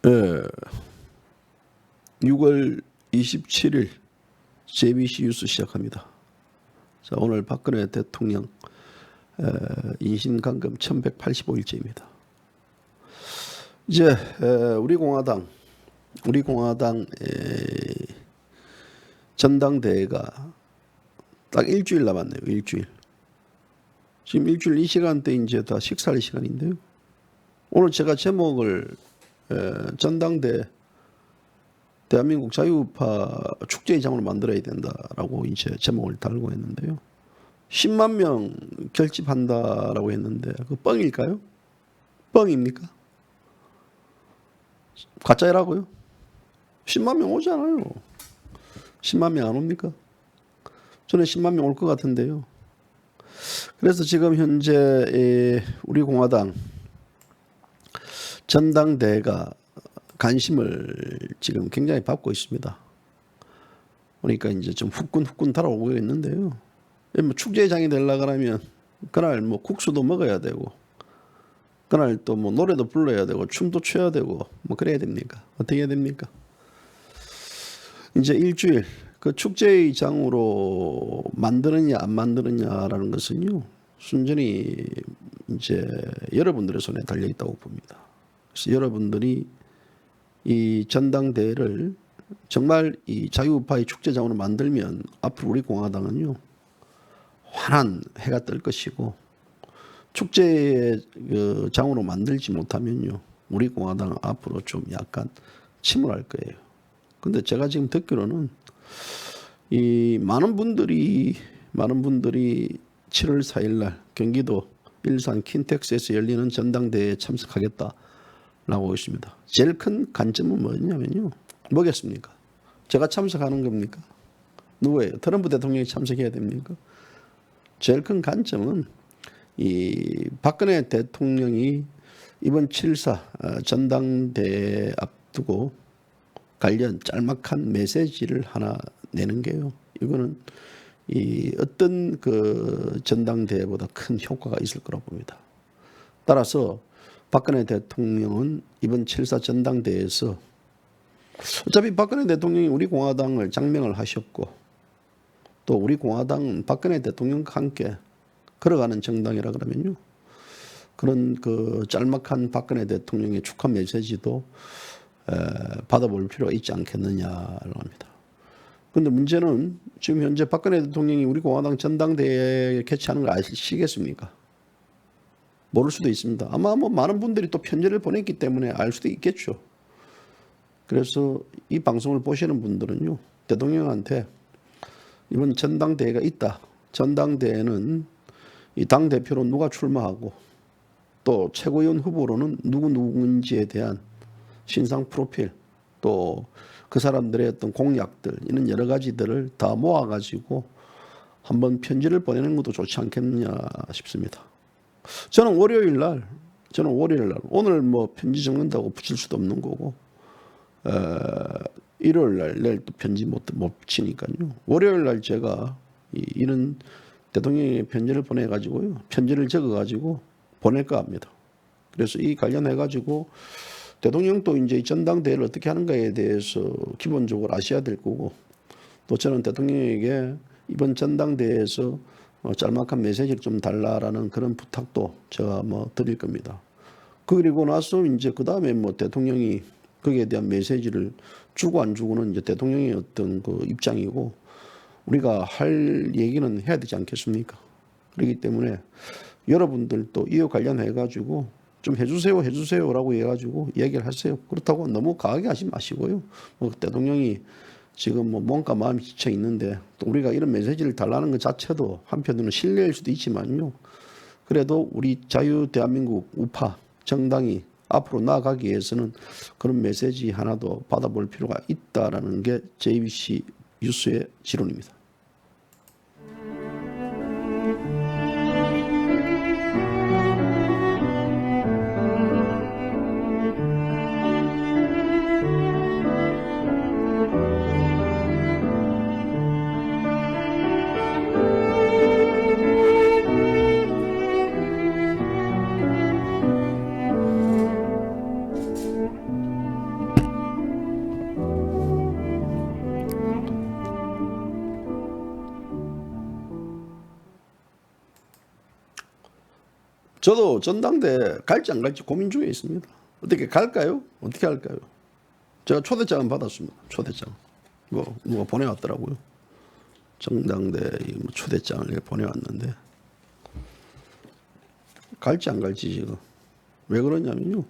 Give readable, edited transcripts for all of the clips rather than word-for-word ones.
예, 6월 27일 JBC 뉴스 시작합니다. 자, 오늘 박근혜 대통령 인신감금 1185일째입니다. 이제 우리 공화당 전당대회가 딱 일주일 남았네요. 일주일. 지금 일주일 이 시간대 이제 다 식사할 시간인데요. 오늘 제가 제목을 전당대 대한민국 자유우파 축제의장으로 만들어야 된다라고 이제 제목을 달고 했는데요. 10만 명 결집한다라고 했는데 그 뻥일까요? 뻥입니까? 가짜라고요? 10만 명 오잖아요. 10만 명 안 옵니까? 저는 10만 명 올 것 같은데요. 그래서 지금 현재 우리 공화당 전당대회가 관심을 지금 굉장히 받고 있습니다. 그러니까 이제 좀 후끈후끈 달아오고 있는데요. 뭐 축제장이 되려고 하면 그날 뭐 국수도 먹어야 되고 그날 또 뭐 노래도 불러야 되고 춤도 춰야 되고 뭐 그래야 됩니까? 어떻게 해야 됩니까? 이제 일주일 그 축제장으로 만드느냐 안 만드느냐라는 것은요 순전히 이제 여러분들의 손에 달려 있다고 봅니다. 그래서 여러분들이 이 전당대회를 정말 이 자유우파의 축제장으로 만들면 앞으로 우리 공화당은요 환한 해가 뜰 것이고, 축제장으로 만들지 못하면요 우리 공화당은 앞으로 좀 약간 침울할 거예요. 근데 제가 지금 듣기로는 이 많은 분들이 7월 4일 날 경기도 일산 킨텍스에서 열리는 전당대회에 참석하겠다라고 있습니다. 제일 큰 관점은 뭐냐면요. 뭐겠습니까? 제가 참석하는 겁니까? 누구예요? 트럼프 대통령이 참석해야 됩니까? 제일 큰 관점은 이 박근혜 대통령이 이번 7.4 전당대회 앞두고 관련 짤막한 메시지를 하나 내는 게요. 이거는 이 어떤 그 전당대회보다 큰 효과가 있을 거라고 봅니다. 따라서 박근혜 대통령은 이번 7.4 전당대회에서 어차피 박근혜 대통령이 우리 공화당을 장명을 하셨고 또 우리 공화당은 박근혜 대통령과 함께 걸어가는 정당이라 그러면요. 그런 그 짤막한 박근혜 대통령의 축하 메시지도 받아볼 필요가 있지 않겠느냐라고 합니다. 그런데 문제는 지금 현재 박근혜 대통령이 우리 공화당 전당대회 개최하는 걸 아시겠습니까? 모를 수도 있습니다. 아마 뭐 많은 분들이 또 편지를 보냈기 때문에 알 수도 있겠죠. 그래서 이 방송을 보시는 분들은요. 대통령한테 이번 전당대회가 있다. 전당대회는 이 당대표로 누가 출마하고 또 최고위원 후보로는 누구인지에 대한 신상 프로필 또 그 사람들의 어떤 공약들 이런 여러 가지들을 다 모아가지고 한번 편지를 보내는 것도 좋지 않겠느냐 싶습니다. 저는 월요일 날 오늘 뭐 편지 적는다고 붙일 수도 없는 거고 일요일 날 내일 또 편지 못 붙이니까요. 월요일 날 제가 이런 대통령의 편지를 보내가지고요. 편지를 적어가지고 보낼까 합니다. 그래서 이 관련해가지고 대통령도 이제 전당대회를 어떻게 하는가에 대해서 기본적으로 아셔야 될 거고 또 저는 대통령에게 이번 전당대회에서 짤막한 메시지를 좀 달라라는 그런 부탁도 제가 뭐 드릴 겁니다. 그리고 나서 이제 그 다음에 뭐 대통령이 거기에 대한 메시지를 주고 안 주고는 이제 대통령의 어떤 그 입장이고 우리가 할 얘기는 해야 되지 않겠습니까? 그렇기 때문에 여러분들도 이와 관련해 가지고 좀 해주세요라고 해가지고 얘기를 하세요. 그렇다고 너무 강하게 하지 마시고요. 뭐 대통령이 지금 뭐 몸과 마음이 지쳐 있는데 또 우리가 이런 메시지를 달라는 것 자체도 한편으로는 실례일 수도 있지만요. 그래도 우리 자유 대한민국 우파 정당이 앞으로 나아가기 위해서는 그런 메시지 하나도 받아볼 필요가 있다라는 게 JBC 뉴스의 지론입니다. 저도 전당대 갈지 안 갈지 고민 중에 있습니다. 어떻게 갈까요? 어떻게 할까요? 제가 초대장은 받았습니다. 초대장. 뭐 누가 보내왔더라고요. 전당대 뭐 초대장을 보내왔는데 갈지 안 갈지 지금 왜 그러냐면요.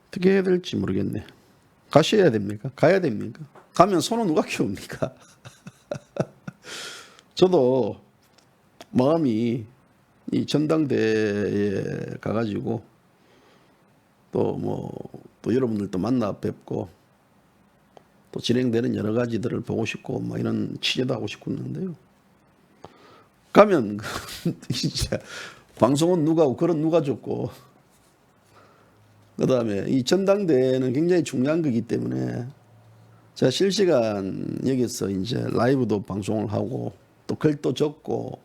어떻게 해야 될지 모르겠네. 가셔야 됩니까? 가야 됩니까? 가면 손은 누가 키웁니까? 저도 마음이 이 전당대에 가가지고 또 여러분들도 만나 뵙고 또 진행되는 여러 가지들을 보고 싶고 뭐 이런 취재도 하고 싶었는데요. 가면 진짜 방송은 누가 하고 글은 누가 줬고 그다음에 이 전당대회는 굉장히 중요한 거기 때문에 제가 실시간 여기서 이제 라이브도 방송을 하고 또 글도 적고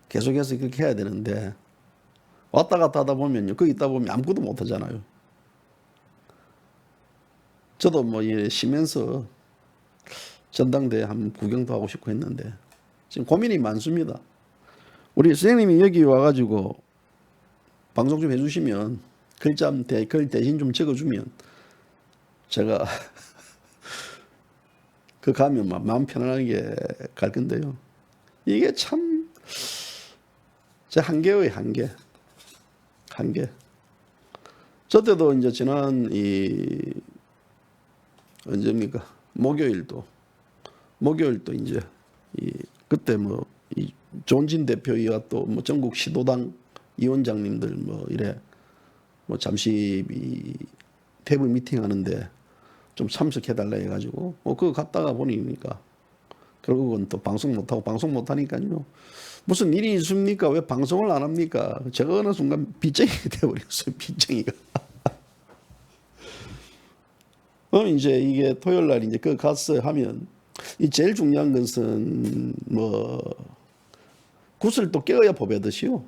계속해서 그렇게 해야 되는데 왔다 갔다 하다 보면요. 거기 있다 보면 아무것도 못 하잖아요. 저도 뭐 쉬면서 전당대회 한번 구경도 하고 싶고 했는데 지금 고민이 많습니다. 우리 선생님이 여기 와가지고 방송 좀 해주시면 글 대신 좀 적어주면 제가 그 가면 마음 편안하게 갈 건데요. 이게 참 제 한계예요, 한계. 저 때도 이제 지난 언제입니까? 목요일도 이제 그때 이 조은진 대표와 또 뭐 전국 시도당 위원장님들 뭐 이래 뭐 잠시 대부 미팅 하는데 좀 참석해달라 해가지고 그거 갔다가 보니까 결국은 또 방송 못하니까요. 무슨 일이 있습니까? 왜 방송을 안 합니까? 제가 어느 순간 빚쟁이가 되어버렸어요. 빚쟁이가. 이제 이게 토요일 날 이제 그 가서 하면 이 제일 중요한 것은 뭐 굿을 또 깨어야 보배듯이요.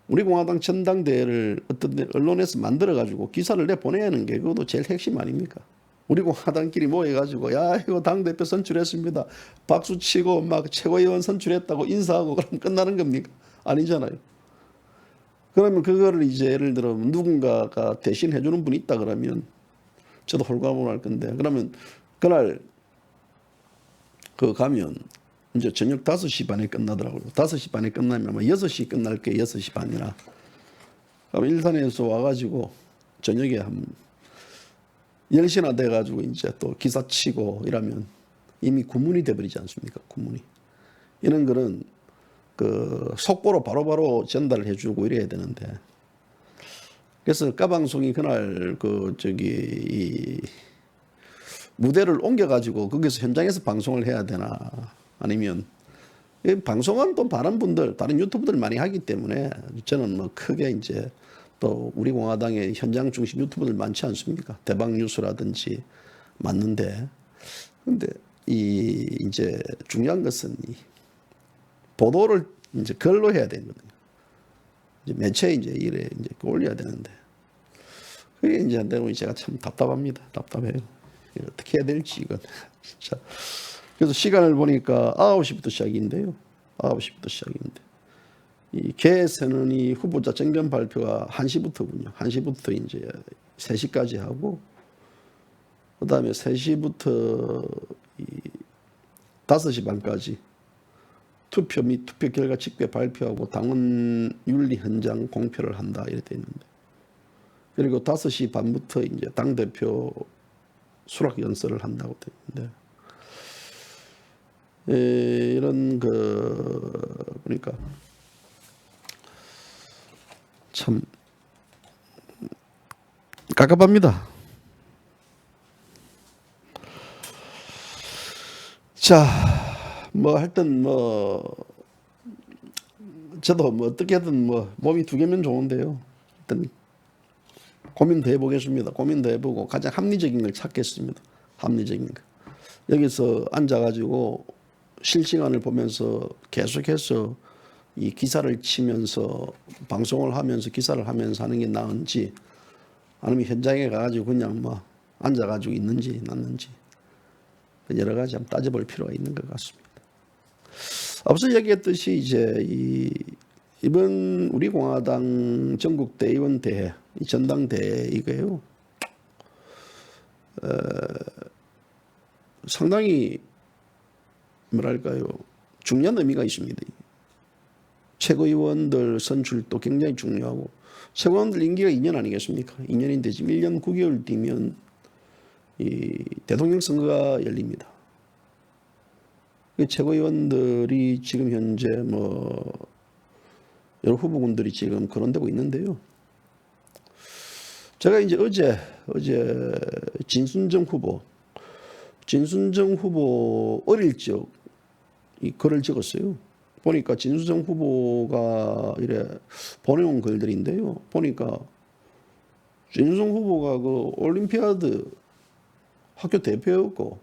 우리 공화당 전당대회를 어떤 언론에서 만들어가지고 기사를 내보내야 하는 게 그것도 제일 핵심 아닙니까? 우리 공화당끼리 모여가지고 야 이거 당대표 선출했습니다. 박수 치고 막 최고위원 선출했다고 인사하고 그럼 끝나는 겁니까? 아니잖아요. 그러면 그거를 이제 예를 들어 누군가가 대신 해주는 분이 있다 그러면 저도 홀가분할 건데 그러면 그날 그 가면 이제 저녁 5시 반에 끝나더라고요. 5시 반에 끝나면 아마 6시 끝날 게 6시 반이나. 그럼 일산에서 와가지고 저녁에 한 10시나 돼가지고 이제 또 기사 치고 이러면 이미 구문이 돼버리지 않습니까? 구문이. 이런 거는 그 속보로 바로바로 전달을 해주고 이래야 되는데. 그래서 까방송이 그날 이 무대를 옮겨가지고 거기서 현장에서 방송을 해야 되나 아니면 방송은 또 다른 유튜브들 많이 하기 때문에 저는 뭐 크게 이제 또 우리 공화당의 현장 중심 유튜브들 많지 않습니까? 대박 뉴스라든지 맞는데 근데 이제 중요한 것은 보도를 이제 글로 해야 되거든요. 이제 매체에 이제 올려야 되는데 그게 이제 안 되고 제가 참 답답합니다. 답답해요. 어떻게 해야 될지 이건 진짜. 그래서 시간을 보니까 9시부터 시작인데요. 9시부터 시작인데 이 개선은 이 후보자 정견 발표가 1시부터군요. 1시부터 이제 3시까지 하고 그다음에 3시부터 5시 반까지 투표 및 투표 결과 직배 발표하고 당원 윤리 현장 공표를 한다 이렇게 돼 있는데 그리고 5시 반부터 이제 당 대표 수락 연설을 한다고 돼 있는데 이런 그러니까 참 깝깝합니다. 자, 뭐 하여튼 저도 어떻게든 몸이 2개면 좋은데요. 일단 고민도 해보겠습니다. 고민도 해보고 가장 합리적인 걸 찾겠습니다. 합리적인 거. 여기서 앉아가지고 실시간을 보면서 계속해서 이 기사를 치면서 방송을 하면서 기사를 하면서 하는 게 나은지 아니면 현장에 가가지고 그냥 앉아가지고 있는지 낫는지 여러 가지 한번 따져볼 필요가 있는 것 같습니다. 앞서 얘기했듯이 이제 이번 우리 공화당 전국 대의원 대회, 이 전당대회 이거요. 상당히 뭐랄까요, 중요한 의미가 있습니다. 최고위원들 선출도 굉장히 중요하고, 최고위원들 임기가 2년 아니겠습니까? 2년인데 지금 1년 9개월 뒤면 이 대통령 선거가 열립니다. 최고위원들이 지금 현재 뭐 여러 후보군들이 지금 거론되고 있는데요. 제가 이제 어제 진순정 후보 어릴 적 이 글을 적었어요. 보니까 진순정 후보가 이래 보내온 글들인데요. 보니까 진순정 후보가 그 올림피아드 학교 대표였고,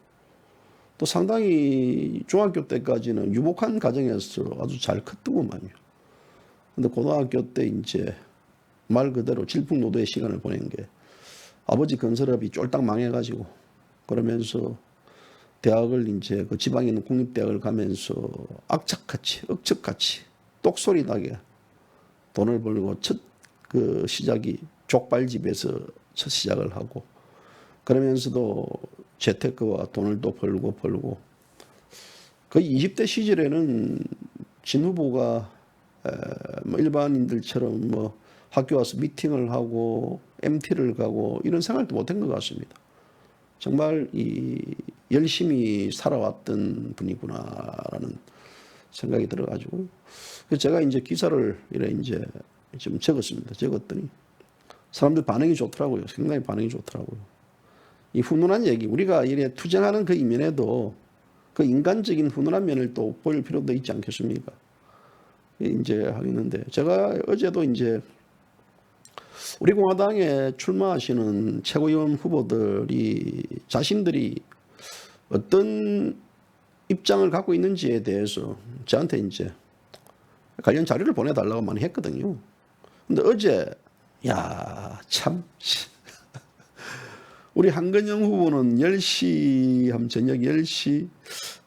또 상당히 중학교 때까지는 유복한 가정에서 아주 잘 컸더구만요. 근데 고등학교 때 이제 말 그대로 질풍노도의 시간을 보낸 게, 아버지 건설업이 쫄딱 망해가지고, 그러면서 대학을 이제 그 지방에 있는 국립대학을 가면서 억척같이 똑소리 나게 돈을 벌고 첫 그 시작이 족발집에서 첫 시작을 하고, 그러면서도 재테크와 돈을 또 벌고 거의 20대 시절에는 진 후보가 뭐 일반인들처럼 뭐 학교 와서 미팅을 하고 MT를 가고 이런 생활도 못한 것 같습니다. 정말 열심히 살아왔던 분이구나라는 생각이 들어가지고, 제가 이제 기사를 이제 좀 적었더니 사람들 반응이 좋더라고요. 상당히 반응이 좋더라고요. 이 훈훈한 얘기, 우리가 이래 투쟁하는 그 이면에도 그 인간적인 훈훈한 면을 또 보일 필요도 있지 않겠습니까? 이제 하겠는데, 제가 어제도 이제 우리 공화당에 출마하시는 최고위원 후보들이 자신들이 어떤 입장을 갖고 있는지에 대해서 저한테 이제 관련 자료를 보내달라고 많이 했거든요. 근데 어제 참 우리 한근영 후보는 10시 저녁 10시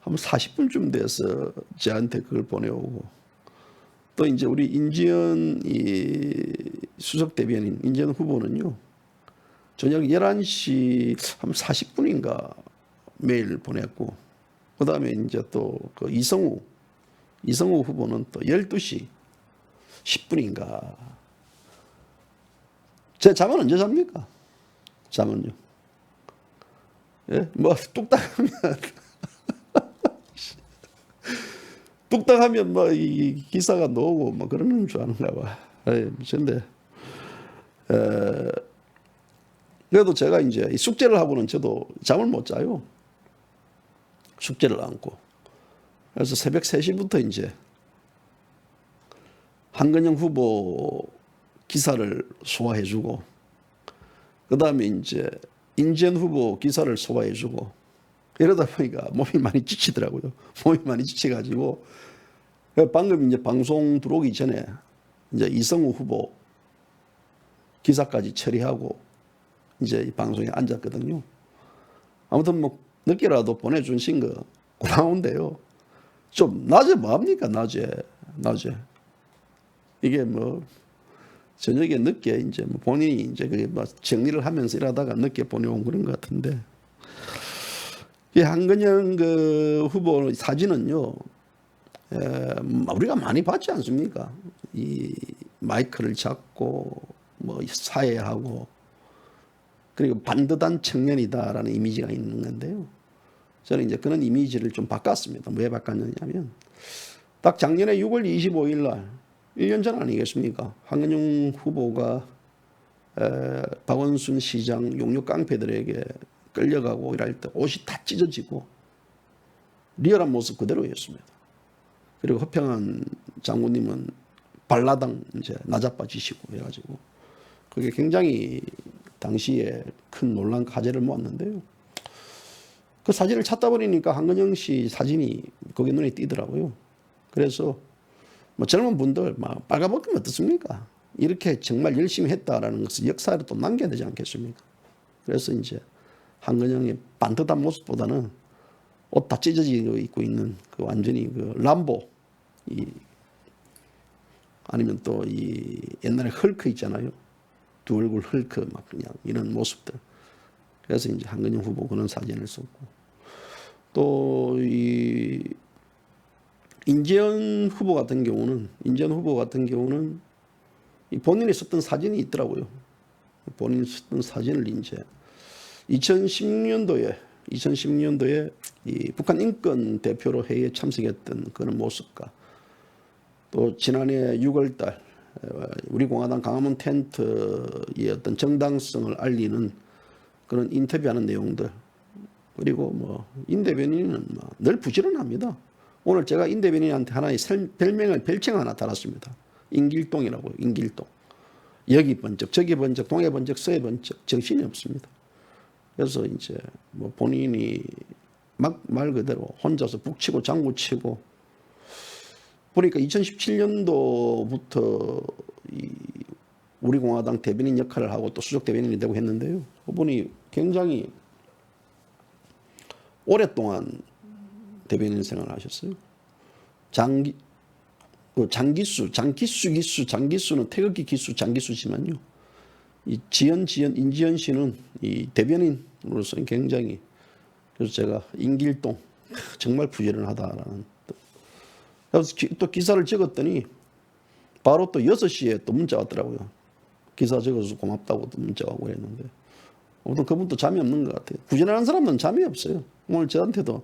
한 40분쯤 돼서 저한테 그걸 보내오고, 또 이제 우리 인지연 수석 대변인 인지연 후보는요, 저녁 11시 한 40분인가 메일 보냈고, 그 다음에 이제 또 그 이성우 후보는 또 12시 10분인가. 제 잠은 언제 잡니까? 잠은요. 예? 뭐 뚝딱하면 뭐 이 기사가 나오고 뭐 그러는 줄 아는가 봐. 근데 그래도 제가 이제 숙제를 하고는 저도 잠을 못 자요. 숙제를 안고. 그래서 새벽 3시부터 이제 한근영 후보 기사를 소화해주고, 그 다음에 이제 인지연 후보 기사를 소화해주고, 이러다 보니까 몸이 많이 지치더라고요. 몸이 많이 지쳐가지고, 방금 이제 방송 들어오기 전에 이제 이성우 후보 기사까지 처리하고 이제 이 방송에 앉았거든요. 아무튼 뭐 늦게라도 보내주신 거 고마운데요. 좀 낮에 뭐합니까? 낮에 이게 뭐 저녁에 늦게 이제 뭐 본인이 이제 뭐 정리를 하면서 일하다가 늦게 보내온 그런 것 같은데, 이 한근영 그 후보 사진은요, 우리가 많이 봤지 않습니까? 이 마이크를 잡고 뭐 사회하고, 그리고 반듯한 청년이다라는 이미지가 있는 건데요. 저는 이제 그런 이미지를 좀 바꿨습니다. 왜 바꿨느냐면, 딱 작년에 6월 25일 날 1년 전 아니겠습니까? 한근영 후보가 박원순 시장 용역 깡패들에게 끌려가고 이럴 때 옷이 다 찢어지고 리얼한 모습 그대로였습니다. 그리고 허평한 장군님은 발라당 이제 나자빠지시고 해가지고 그게 굉장히 당시에 큰 논란 화제를 모았는데요. 그 사진을 찾다 보니까 한근영 씨 사진이 거기 눈에 띄더라고요. 그래서 뭐 젊은 분들 막 빨가벗기면 어떻습니까? 이렇게 정말 열심히 했다라는 것을 역사에 또 남겨야 되지 않겠습니까? 그래서 이제 한근영의 반듯한 모습보다는 옷 다 찢어지고 입고 있는 그 완전히 그 람보 이 아니면 또 이 옛날에 헐크 있잖아요. 두 얼굴 헐크 막 그냥 이런 모습들. 그래서 이제 한근영 후보 그런 사진을 썼고, 또 이 인재현 후보 같은 경우는 이 본인이 썼던 사진이 있더라고요. 본인이 썼던 사진을 이제 2010년도에 이 북한 인권 대표로 회의에 참석했던 그런 모습과, 또 지난해 6월달 우리 공화당 강화문 텐트의 어떤 정당성을 알리는 그런 인터뷰하는 내용들, 그리고 뭐 임 대변인은 늘 부지런합니다. 오늘 제가 임 대변인한테 하나의 별칭 하나 달았습니다. 인길동이라고요. 인길동. 여기 번쩍, 저기 번쩍, 동해 번쩍, 서해 번쩍, 정신이 없습니다. 그래서 이제 뭐 본인이 막 말 그대로 혼자서 북치고 장구치고, 보니까 2017년도부터 이 우리 공화당 대변인 역할을 하고 또 수석 대변인이 되고 했는데요. 그분이 굉장히 오랫동안 대변인 생활을 하셨어요. 장기수는 태극기 기수 장기수지만요. 이 인지연 씨는 이 대변인으로서는 굉장히, 그래서 제가 인길동 정말 부지런하다라는. 그래서 또 기사를 찍었더니 바로 또 6시에 또 문자 왔더라고요. 기사 적어서 고맙다고 또 문자 오고 했는데, 아무튼 그분도 잠이 없는 것 같아요. 부지런한 사람은 잠이 없어요. 오늘 저한테도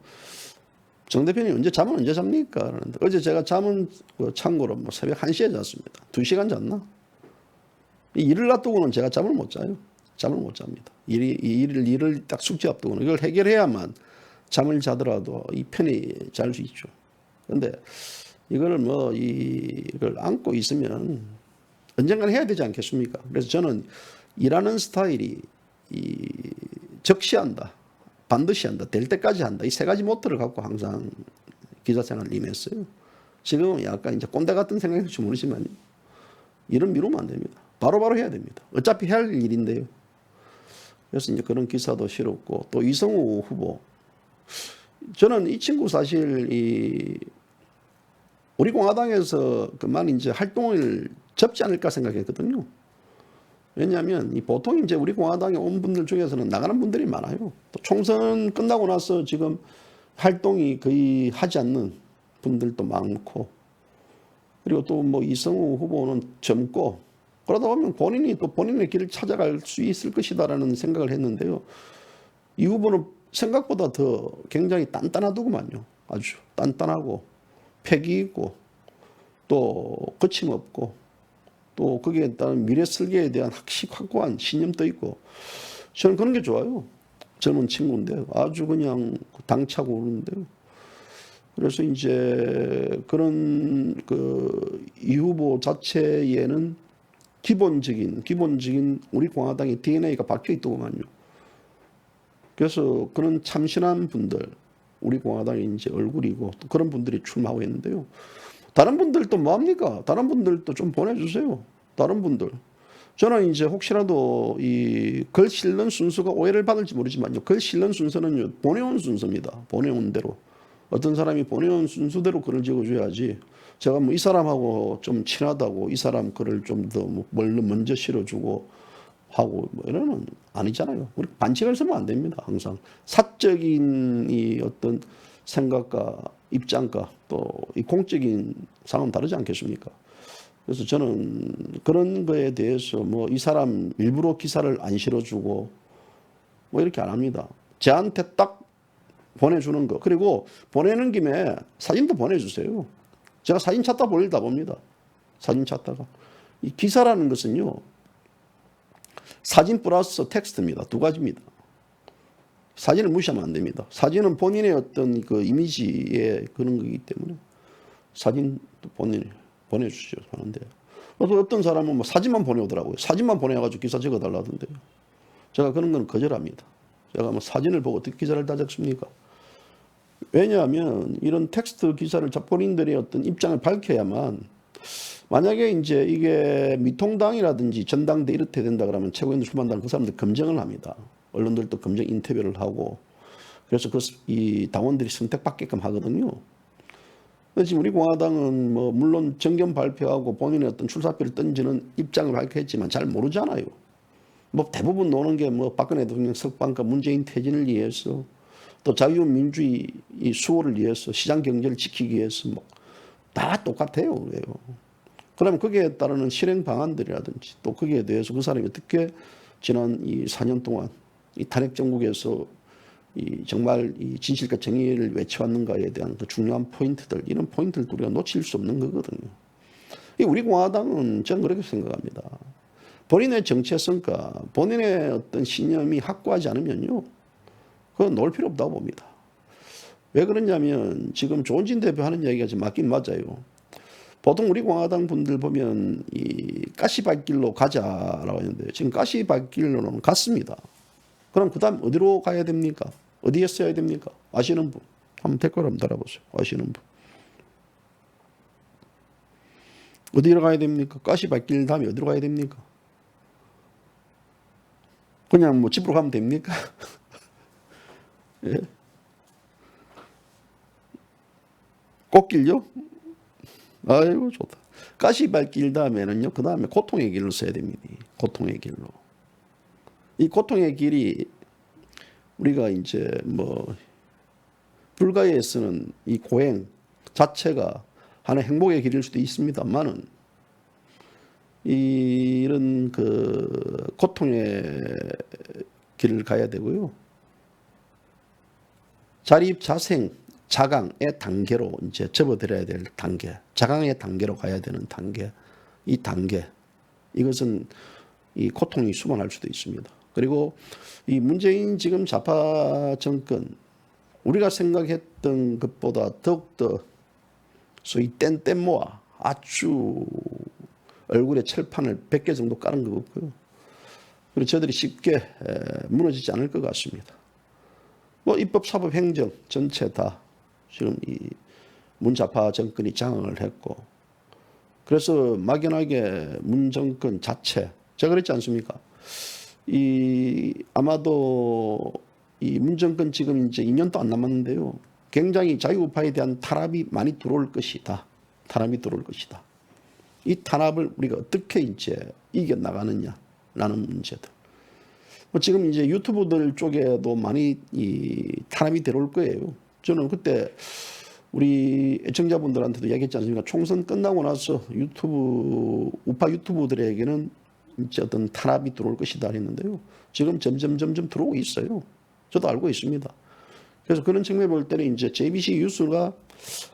정 대표님 잠은 언제 잡니까? 그러는데, 어제 제가 잠은 참고로 뭐 새벽 1시에 잤습니다. 2시간 잤나? 이 일을 놔두고는 제가 잠을 못 자요. 잠을 못 잡니다. 일을 딱 숙제 앞두고는 이걸 해결해야만 잠을 자더라도 이 편히 잘 수 있죠. 그런데 이걸 이걸 안고 있으면 언젠가는 해야 되지 않겠습니까? 그래서 저는 일하는 스타일이 적시한다, 반드시 한다, 될 때까지 한다, 이 세 가지 모토를 갖고 항상 기자 생활을 임했어요. 지금은 약간 이제 꼰대 같은 생각일지 모르지만 일은 미루면 안 됩니다. 바로바로 해야 됩니다. 어차피 해야 할 일인데요. 그래서 이제 그런 기사도 실었고, 또 이성우 후보, 저는 이 친구 사실 우리 공화당에서 그만 이제 활동을 접지 않을까 생각했거든요. 왜냐하면 보통 이제 우리 공화당에 온 분들 중에서는 나가는 분들이 많아요. 또 총선 끝나고 나서 지금 활동이 거의 하지 않는 분들도 많고, 그리고 또 뭐 이성우 후보는 젊고, 그러다 보면 본인이 또 본인의 길을 찾아갈 수 있을 것이다라는 생각을 했는데요. 이 후보는 생각보다 더 굉장히 단단하더구만요. 아주 단단하고 패기 있고 또 거침없고, 또 거기에 따른 미래 설계에 대한 확고한 신념도 있고, 저는 그런 게 좋아요. 젊은 친구인데 아주 그냥 당차고 오르는데요. 그래서 이제 그런 이 후보 자체에는 기본적인 우리 공화당의 DNA가 박혀 있더구만요. 그래서 그런 참신한 분들, 우리 공화당의 이제 얼굴이고, 또 그런 분들이 출마하고 있는데요. 다른 분들도 뭐합니까? 다른 분들도 좀 보내주세요. 다른 분들. 저는 이제 혹시라도 이 글 실는 순서가 오해를 받을지 모르지만요. 글 실는 순서는요, 보내온 순서입니다. 보내온 대로. 어떤 사람이 보내온 순서대로 글을 적어줘야지, 제가 뭐 이 사람하고 좀 친하다고 이 사람 글을 좀 더 먼저 실어주고 하고 뭐 이러는 아니잖아요. 우리 반칙을 쓰면 안 됩니다. 항상 사적인 이 어떤 생각과 입장과 또 이 공적인 상황은 다르지 않겠습니까? 그래서 저는 그런 거에 대해서 뭐 이 사람 일부러 기사를 안 실어주고 뭐 이렇게 안 합니다. 저한테 딱 보내주는 거, 그리고 보내는 김에 사진도 보내주세요. 제가 사진 찾다 보려다 봅니다. 사진 찾다가. 이 기사라는 것은요, 사진 플러스 텍스트입니다. 두 가지입니다. 사진을 무시하면 안 됩니다. 사진은 본인의 어떤 그 이미지의 그런 거기 때문에 사진도 본인이 보내주시죠. 하는데, 어떤 사람은 뭐 사진만 보내오더라고요. 사진만 보내가지고 기사 적어달라던데요. 제가 그런 건 거절합니다. 제가 뭐 사진을 보고 어떻게 기사를 다 적습니까? 왜냐하면 이런 텍스트 기사를 본인들의 어떤 입장을 밝혀야만, 만약에 이제 이게 미통당이라든지 전당대 이렇게 된다 그러면 최고위원들 출마한다는 그 사람들 검증을 합니다. 언론들도 검증 인터뷰를 하고, 그래서 이 당원들이 선택받게끔 하거든요. 지금 우리 공화당은 뭐 물론 정견 발표하고 본인의 어떤 출사표를 던지는 입장을 밝혔지만 잘 모르잖아요. 뭐 대부분 노는 게 뭐 박근혜 대통령 석방과 문재인 퇴진을 위해서 또 자유민주주의 이 수호를 위해서 시장 경제를 지키기 위해서 뭐 다 똑같아요. 그래요. 그러면 거기에 따르는 실행 방안들이라든지 또 거기에 대해서 그 사람이 어떻게 지난 이 4년 동안 이 탄핵 정국에서 이 정말 이 진실과 정의를 외쳐왔는가에 대한 그 중요한 포인트들, 이런 포인트를 우리가 놓칠 수 없는 거거든요. 우리 공화당은 저는 그렇게 생각합니다. 본인의 정체성과 본인의 어떤 신념이 확고하지 않으면요, 그건 놓을 필요 없다고 봅니다. 왜 그러냐면 지금 조원진 대표 하는 얘기가 좀 맞긴 맞아요. 보통 우리 공화당 분들 보면 이 가시밭길로 가자라고 하는데 지금 가시밭길로는 갔습니다. 그럼 그 다음 어디로 가야 됩니까? 어디에 써야 됩니까? 아시는 분? 한번 댓글 한번 달아보세요. 아시는 분? 어디로 가야 됩니까? 가시밭길 다음에 어디로 가야 됩니까? 그냥 뭐 집으로 가면 됩니까? 예? 꽃길요? 아이고 좋다. 가시밭길 다음에는요. 그 다음에 고통의 길로 써야 됩니다. 고통의 길로. 이 고통의 길이 우리가 이제 뭐 불가에 쓰는 이 고행 자체가 하나의 행복의 길일 수도 있습니다만은 이런 그 고통의 길을 가야 되고요. 자립자생 자강의 단계로 이제 접어들어야 될 단계, 자강의 단계로 가야 되는 단계, 이 단계, 이것은 이 고통이 수반할 수도 있습니다. 그리고 이 문재인 지금 좌파 정권, 우리가 생각했던 것보다 더욱더 소위 뗀뗀 모아 아주 얼굴에 철판을 100개 정도 깔은 것 같고요. 그리고 저들이 쉽게 무너지지 않을 것 같습니다. 뭐 입법, 사법, 행정 전체 다 지금 이 문좌파 정권이 장악을 했고, 그래서 막연하게 문 정권 자체, 제가 그랬지 않습니까? 아마도 이 문 정권 지금 이제 2년도 안 남았는데요. 굉장히 자유우파에 대한 탄압이 많이 들어올 것이다. 탄압이 들어올 것이다. 이 탄압을 우리가 어떻게 이제 이겨나가느냐라는 문제들. 지금 이제 유튜브들 쪽에도 많이 이 탄압이 들어올 거예요. 저는 그때 우리 애청자분들한테도 얘기했지 않습니까? 총선 끝나고 나서 우파 유튜브들에게는 이제 어떤 탄압이 들어올 것이다 했는데요. 지금 점점 들어오고 있어요. 저도 알고 있습니다. 그래서 그런 측면을 볼 때는 이제 JBC 뉴스가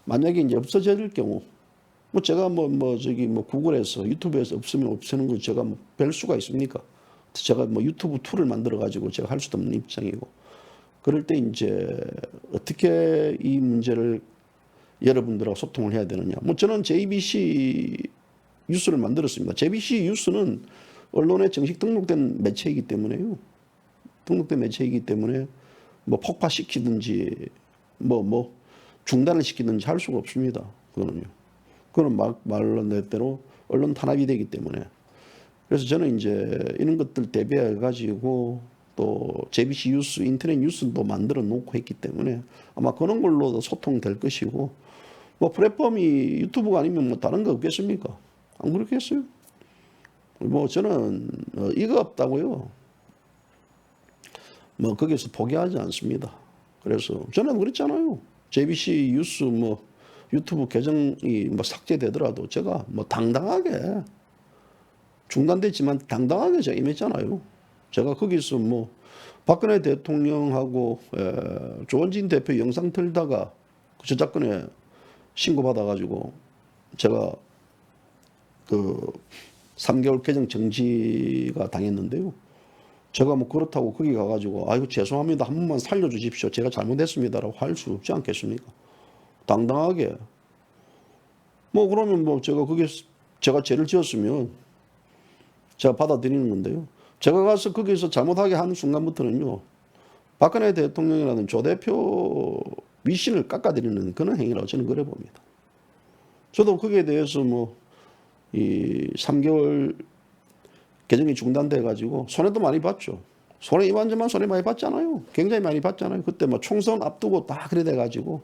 만약에 이제 없어질 경우, 뭐 제가 구글에서 유튜브에서 없으면 없애는 거 제가 뭐 별 수가 있습니까? 제가 뭐 유튜브 툴을 만들어 가지고 제가 할 수도 없는 입장이고, 그럴 때 이제 어떻게 이 문제를 여러분들하고 소통을 해야 되느냐. 뭐 저는 JBC 뉴스를 만들었습니다. JBC 뉴스는 언론에 정식 등록된 매체이기 때문에요. 등록된 매체이기 때문에 뭐 폭파시키든지 뭐 중단을 시키든지 할 수가 없습니다. 그거는 말로 내대로 언론 탄압이 되기 때문에. 그래서 저는 이제 이런 것들 대비해 가지고 또 JBC 뉴스, 인터넷 뉴스도 만들어 놓고 했기 때문에 아마 그런 걸로도 소통될 것이고, 뭐 플랫폼이 유튜브가 아니면 뭐 다른 거 없겠습니까? 안 그렇겠어요? 뭐 저는 이거 없다고요. 뭐 거기서 포기하지 않습니다. 그래서 저는 그랬잖아요. JBC 뉴스 뭐 유튜브 계정이 뭐 삭제되더라도 제가 뭐 당당하게 중단됐지만 당당하게 제가 임했잖아요. 제가 거기서 뭐 박근혜 대통령하고 조원진 대표 영상 틀다가 그 저작권에 신고받아가지고 제가 그 3개월 계정 정지가 당했는데요. 제가 뭐 그렇다고 거기 가가지고 아이고 죄송합니다, 한 번만 살려주십시오, 제가 잘못했습니다라고 할 수 없지 않겠습니까? 당당하게. 뭐 그러면 뭐 제가 죄를 지었으면 제가 받아들이는 건데요. 제가 가서 거기서 잘못하게 하는 순간부터는요, 박근혜 대통령이라는 조 대표 위신을 깎아드리는 그런 행위라고 저는 그래 봅니다. 저도 거기에 대해서 뭐 이 3개월 계정이 중단돼 가지고 손해도 많이 봤죠. 손해 이만저만 손해 많이 봤잖아요. 굉장히 많이 봤잖아요. 그때 뭐 총선 앞두고 다 그래 돼 가지고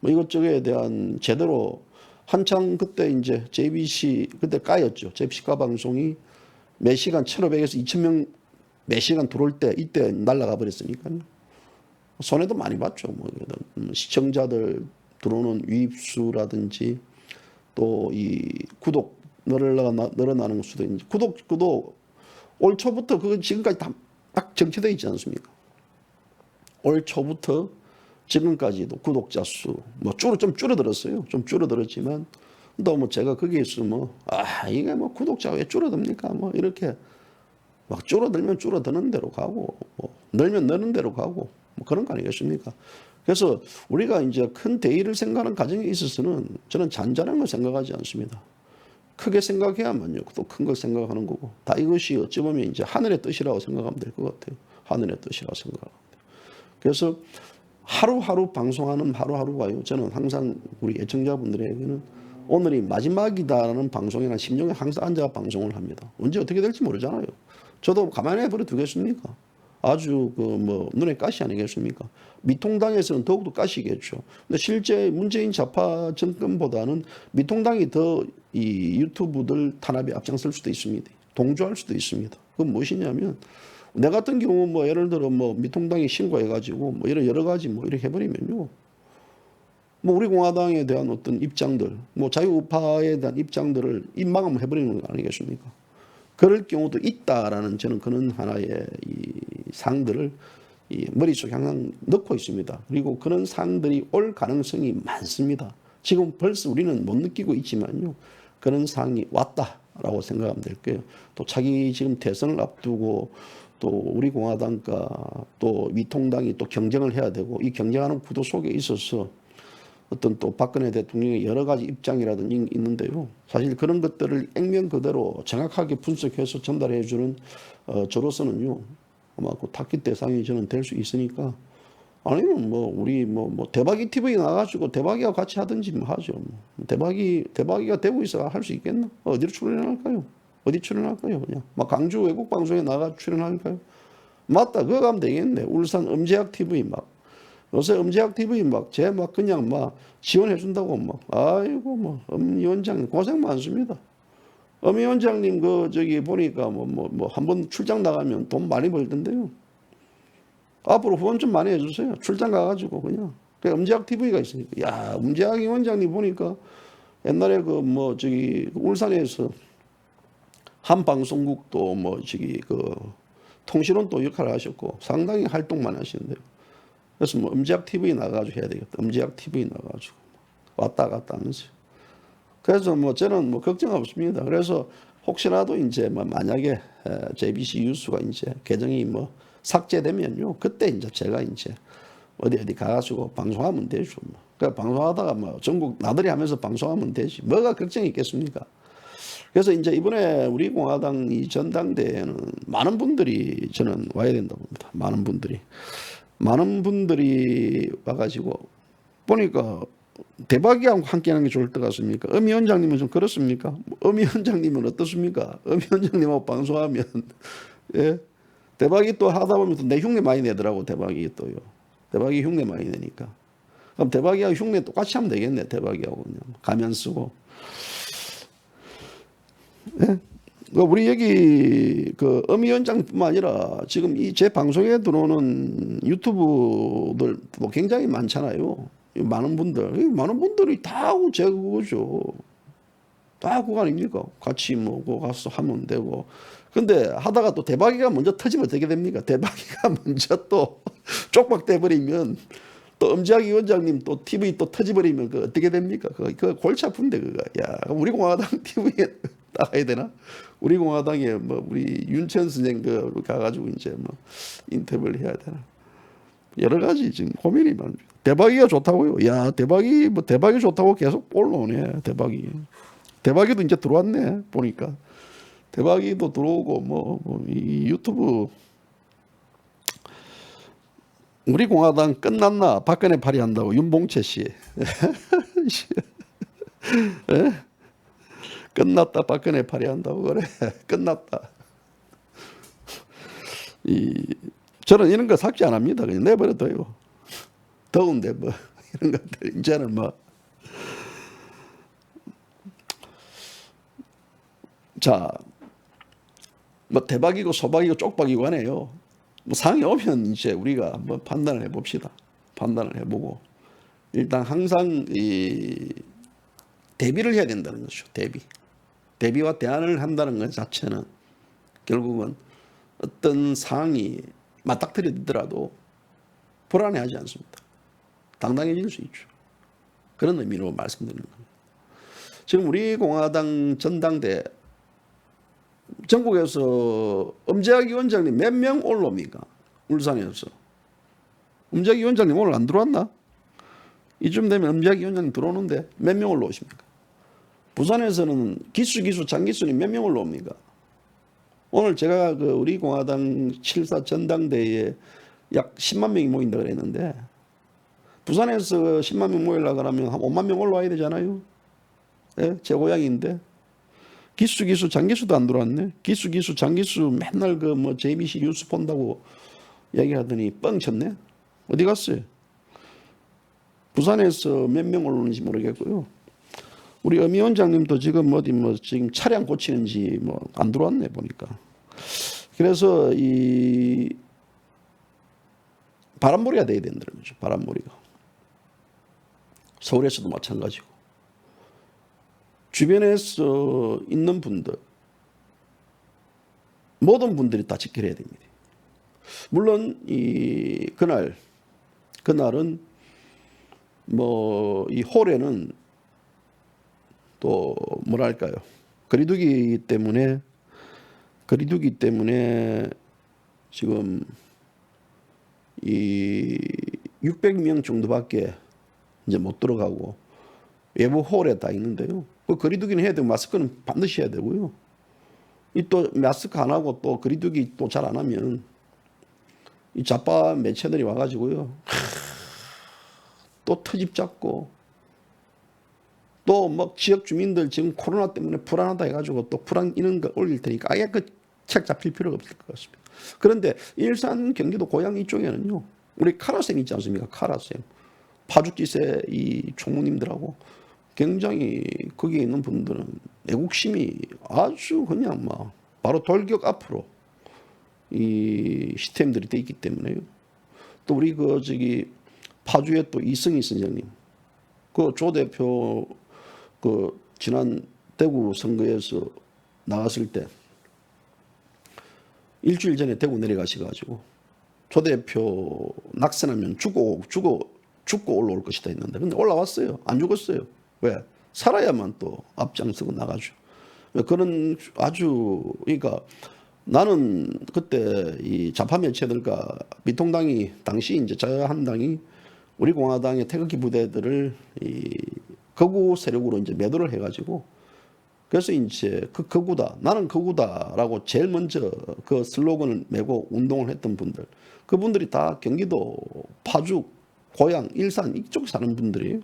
뭐 이것저것에 대한 제대로 한창 그때 이제 JBC 그때 까였죠. JBC 까 방송이 매 시간 1,500에서 2,000명 매 시간 들어올 때 이때 날아가 버렸으니까요. 손해도 많이 봤죠. 뭐 시청자들 들어오는 유입수라든지 또 이 구독 늘어나는 수도 이제 구독도 올 초부터 그 지금까지 다 딱 정체되어 있지 않습니까? 올 초부터 지금까지도 구독자 수 뭐 좀 줄어들었어요. 좀 줄어들었지만 또 뭐 제가 거기에서 뭐 이게 뭐 구독자가 왜 줄어듭니까? 뭐 이렇게 막 줄어들면 줄어드는 대로 가고 뭐 늘면 느는 대로 가고 뭐 그런 거 아니겠습니까? 그래서 우리가 이제 큰 대의를 생각하는 과정에 있어서는 저는 잔잔한 걸 생각하지 않습니다. 크게 생각해야만요. 또 큰 걸 생각하는 거고 다 이것이 어찌 보면 이제 하늘의 뜻이라고 생각하면 될 것 같아요. 하늘의 뜻이라고 생각하면 돼요. 그래서 하루하루 방송하는 하루하루가요. 저는 항상 우리 애청자분들에게는 오늘이 마지막이다라는 방송이나 심정에 항상 앉아 방송을 합니다. 언제 어떻게 될지 모르잖아요. 저도 가만히 버려 두겠습니까? 아주 그 뭐 눈에 가시 아니겠습니까? 미통당에서는 더욱더 가시겠죠. 근데 실제 문재인 좌파 정권보다는 미통당이 더 이 유튜브들 탄압에 앞장설 수도 있습니다. 동조할 수도 있습니다. 그건 무엇이냐면 내 같은 경우 뭐 예를 들어 뭐 미통당이 신고해가지고 뭐 이런 여러 가지 뭐 이렇게 해버리면요. 뭐 우리 공화당에 대한 어떤 입장들, 뭐 자유우파에 대한 입장들을 입막음을 해버리는 거 아니겠습니까? 그럴 경우도 있다라는 저는 그런 하나의 이 사항들을 이 머릿속에 항상 넣고 있습니다. 그리고 그런 사항들이 올 가능성이 많습니다. 지금 벌써 우리는 못 느끼고 있지만요. 그런 사항이 왔다라고 생각하면 될 거예요. 또 자기 지금 대선을 앞두고 또 우리 공화당과 또 미통당이 또 경쟁을 해야 되고 이 경쟁하는 구도 속에 있어서 어떤 또 박근혜 대통령의 여러 가지 입장이라든지 있는데요. 사실 그런 것들을 액면 그대로 정확하게 분석해서 전달해 주는 저로서는요. 아마 그 타깃 대상이 저는 될 수 있으니까 아니면 뭐 우리 뭐 대박이 TV에 나가지고 대박이와 같이 하든지 뭐 하죠. 대박이가 되고 있어 할 수 있겠나? 어디로 출연할까요? 어디 출연할까요? 그냥 막 강주 외국 방송에 나가 출연할까요? 맞다, 그거 가면 되겠네. 울산 음제학 TV 막 요새 음제학 TV 막 그냥 막 지원해 준다고 막 아이고 뭐 위원장님 고생 많습니다. 위원장님 그 저기 보니까 뭐 한 번 출장 나가면 돈 많이 벌던데요. 앞으로 후원 좀 많이 해주세요. 출장 가가지고 그냥. 음제학 TV가 있으니까. 야, 음제학 위원장님 보니까 옛날에 그 뭐 저기 울산에서 한 방송국도 뭐 저기 그 통신원 또 역할을 하셨고 상당히 활동 많이 하시는데요. 그래서 뭐 음제학 TV 나가가지고 해야 되겠다. 음제학 TV 나가가지고 왔다 갔다 하면서. 그래서 뭐 저는 뭐 걱정 없습니다. 그래서 혹시라도 이제 뭐 만약에 JBC 뉴스가 이제 계정이 뭐 삭제되면요. 그때 이제 제가 이제 어디 가가지고 방송하면 되죠. 뭐. 그러니까 방송하다가 뭐 전국 나들이 하면서 방송하면 되지. 뭐가 걱정이 있겠습니까? 그래서 이제 이번에 우리 공화당 이 전당대회는 많은 분들이 저는 와야 된다고 봅니다. 많은 분들이 와가지고 보니까 대박이하고 함께하는 게 좋을 것 같습니까? 위원장님은 좀 그렇습니까? 위원장님은 어떻습니까? 위원장님하고 방송하면 예? 대박이 또 하다 보면 또 내 흉내 많이 내더라고. 대박이 또요. 대박이 흉내 많이 내니까. 그럼 대박이하고 흉내 똑같이 하면 되겠네. 대박이하고 그냥 가면 쓰고. 예? 우리 여기 그 위원장뿐만 아니라 지금 이 제 방송에 들어오는 유튜브들도 굉장히 많잖아요. 많은 분들이 다 제 그거죠. 다 그거 아닙니까? 같이 뭐 그거 가서 하면 되고. 근데 하다가 또 대박이가 먼저 터지면 어떻게 됩니까? 대박이가 먼저 또 쪽박돼 버리면 또 음지학 위원장님 또 TV 또 터지버리면 그 어떻게 됩니까? 그거 골치 아픈데 그거. 야, 우리 공화당 TV에 나가야 되나? 우리 공화당에 뭐 우리 윤천 선생 그 가가지고 이제 뭐 인터뷰를 해야 되나? 여러 가지 지금 고민이 많습니다. 대박이가 좋다고요. 야, 대박이 좋다고 계속 올라오네. 대박이도 이제 들어왔네. 보니까 대박이도 들어오고 이 유튜브 우리 공화당 끝났나? 박근혜 발의한다고 윤봉채 씨. 예? 끝났다. 박근혜 발의한다고 그래. 끝났다. 저는 이런 거 삭제 안 합니다. 그냥 내버려둬요. 더운데 뭐 이런 것들 이제는 뭐 자, 뭐 대박이고 소박이고 쪽박이고 하네요. 뭐 상이 오면 이제 우리가 한번 판단을 해봅시다. 판단을 해보고 일단 항상 이 대비를 해야 된다는 거죠. 대비와 대안을 한다는 것 자체는 결국은 어떤 상황이 맞닥뜨리더라도 불안해하지 않습니다. 당당해질 수 있죠. 그런 의미로 말씀드리는 겁니다. 지금 우리 공화당 전당대 전국에서 엄재학 위원장님 몇 명 올라옵니까? 울산에서. 엄재학 위원장님 오늘 안 들어왔나? 이쯤 되면 엄재학 위원장님 들어오는데 몇 명 올라오십니까? 부산에서는 기수, 장기수님 몇 명 올라옵니까? 오늘 제가 그 우리 공화당 7사 전당대회에 약 10만 명이 모인다 그랬는데 부산에서 10만 명 모이려고 하면 한 5만 명 올라와야 되잖아요. 네? 제 고향인데 기수, 장기수도 안 들어왔네. 기수, 장기수 맨날 그 뭐 JBC 뉴스 본다고 얘기하더니 뻥 쳤네. 어디 갔어요? 부산에서 몇 명 올라오는지 모르겠고요. 우리 엄 위원장님도 지금 어디 뭐 지금 차량 고치는지 뭐 안 들어왔네 보니까. 그래서 이 바람몰이가 돼야 된다는 거죠. 바람몰이가. 서울에서도 마찬가지고. 주변에서 있는 분들, 모든 분들이 다 직결해야 됩니다. 물론 그날은 뭐 이 홀에는 또 뭐랄까요, 거리두기 때문에 지금 이 600명 정도밖에 이제 못 들어가고 외부 홀에 다 있는데요. 그 거리두기는 해야 되고 마스크는 반드시 해야 되고요. 이 또 마스크 안 하고 또 거리두기 또 잘 안 하면 이 좌파 매체들이 와가지고요. 또 터집 잡고 또 막 지역 주민들 지금 코로나 때문에 불안하다 해가지고 또 불안 이런 거 올릴 테니까 아예 그 책 잡힐 필요가 없을 것 같습니다. 그런데 일산 경기도 고양 이쪽에는요. 우리 카라쌤 있지 않습니까? 카라쌤. 파죽지세 이 총무님들하고 굉장히 거기에 있는 분들은 애국심이 아주 그냥 막 바로 돌격 앞으로 이 시스템들이 돼 있기 때문에요. 또 우리 그 저기 파주의 또 이승희 선생님, 그 조 대표 그 지난 대구 선거에서 나갔을 때 일주일 전에 대구 내려가셔가지고 조 대표 낙선하면 죽고 올라올 것이다 했는데 근데 올라왔어요. 안 죽었어요. 왜? 살아야만 또 앞장서고 나가죠. 그런 아주 그러니까 나는 그때 이 좌파 매체들과 미통당이 당시 이제 자유한당이 우리 공화당의 태극기 부대들을 이 거구 세력으로 이제 매도를 해가지고 그래서 이제 그 거구다 나는 거구다라고 제일 먼저 그 슬로건을 메고 운동을 했던 분들 그분들이 다 경기도 파주 고양 일산 이쪽 사는 분들이에요.